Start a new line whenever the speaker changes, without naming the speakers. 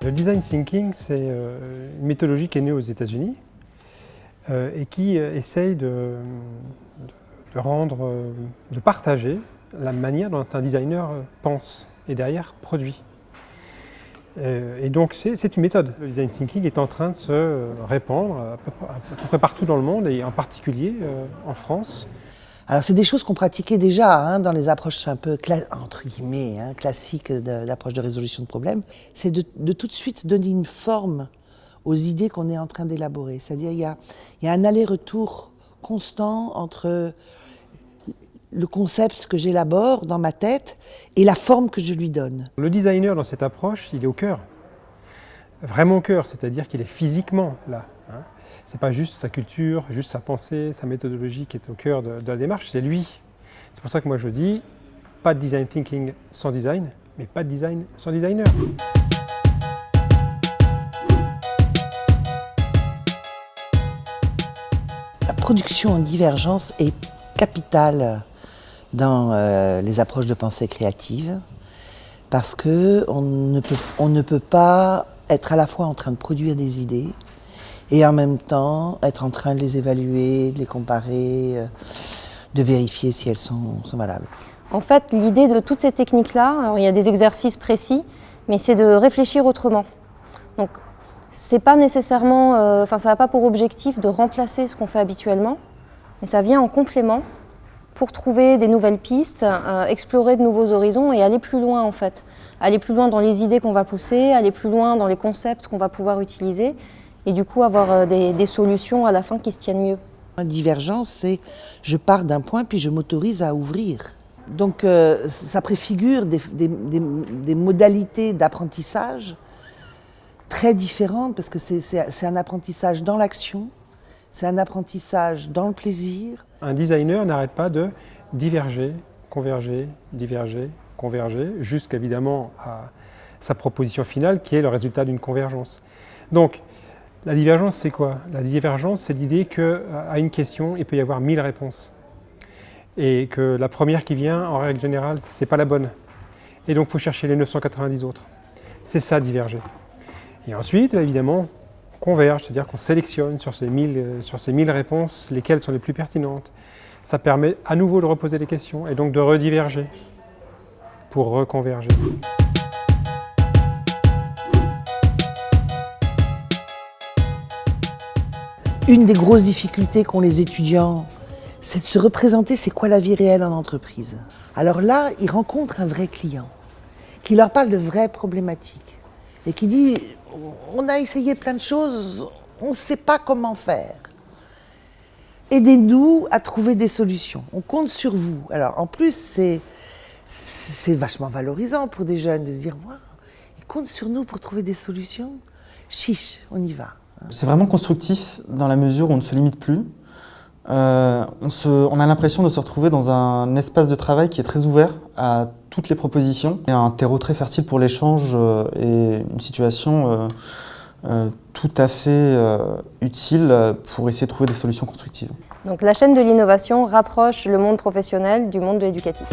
Le design thinking, c'est une méthodologie qui est née aux États-Unis et qui essaye de partager la manière dont un designer pense et derrière produit. Et donc c'est une méthode. Le design thinking est en train de se répandre à peu près partout dans le monde et en particulier en France.
Alors c'est des choses qu'on pratiquait déjà dans les approches un peu entre guillemets classiques d'approche de résolution de problèmes. C'est de tout de suite donner une forme aux idées qu'on est en train d'élaborer. C'est-à-dire il y a un aller-retour constant entre le concept que j'élabore dans ma tête et la forme que je lui donne.
Le designer dans cette approche, il est au cœur, vraiment au cœur, c'est-à-dire qu'il est physiquement là. C'est pas juste sa culture, juste sa pensée, sa méthodologie qui est au cœur de la démarche, c'est lui. C'est pour ça que moi je dis, pas de design thinking sans design, mais pas de design sans designer.
La production en divergence est capitale dans les approches de pensée créative parce qu'on ne peut pas être à la fois en train de produire des idées et en même temps être en train de les évaluer, de les comparer, de vérifier si elles sont valables.
En fait, l'idée de toutes ces techniques-là, alors il y a des exercices précis, mais c'est de réfléchir autrement. Donc, c'est pas nécessairement, ça n'a pas pour objectif de remplacer ce qu'on fait habituellement, mais ça vient en complément pour trouver des nouvelles pistes, explorer de nouveaux horizons et aller plus loin en fait. Aller plus loin dans les idées qu'on va pousser, aller plus loin dans les concepts qu'on va pouvoir utiliser et du coup avoir des solutions à la fin qui se tiennent mieux.
La divergence, c'est je pars d'un point puis je m'autorise à ouvrir. Donc ça préfigure des modalités d'apprentissage très différentes parce que c'est un apprentissage dans l'action, c'est un apprentissage dans le plaisir.
Un designer n'arrête pas de diverger, converger, diverger, converger, jusqu'évidemment à sa proposition finale qui est le résultat d'une convergence. Donc, la divergence, c'est quoi? La divergence, c'est l'idée qu'à une question, il peut y avoir 1000 réponses. Et que la première qui vient, en règle générale, c'est pas la bonne. Et donc, il faut chercher les 990 autres. C'est ça, diverger. Et ensuite, évidemment, on converge, c'est-à-dire qu'on sélectionne sur ces 1000 réponses lesquelles sont les plus pertinentes. Ça permet à nouveau de reposer les questions et donc de rediverger pour reconverger.
Une des grosses difficultés qu'ont les étudiants, c'est de se représenter c'est quoi la vie réelle en entreprise. Alors là, ils rencontrent un vrai client qui leur parle de vraies problématiques et qui dit « on a essayé plein de choses, on ne sait pas comment faire. Aidez-nous à trouver des solutions, on compte sur vous. » Alors en plus, c'est vachement valorisant pour des jeunes de se dire wow, « ils comptent sur nous pour trouver des solutions, chiche, on y va. »
C'est vraiment constructif dans la mesure où on ne se limite plus. On a l'impression de se retrouver dans un espace de travail qui est très ouvert à toutes les propositions. Il y a un terreau très fertile pour l'échange et une situation tout à fait utile pour essayer de trouver des solutions constructives.
Donc la chaîne de l'innovation rapproche le monde professionnel du monde de l'éducatif.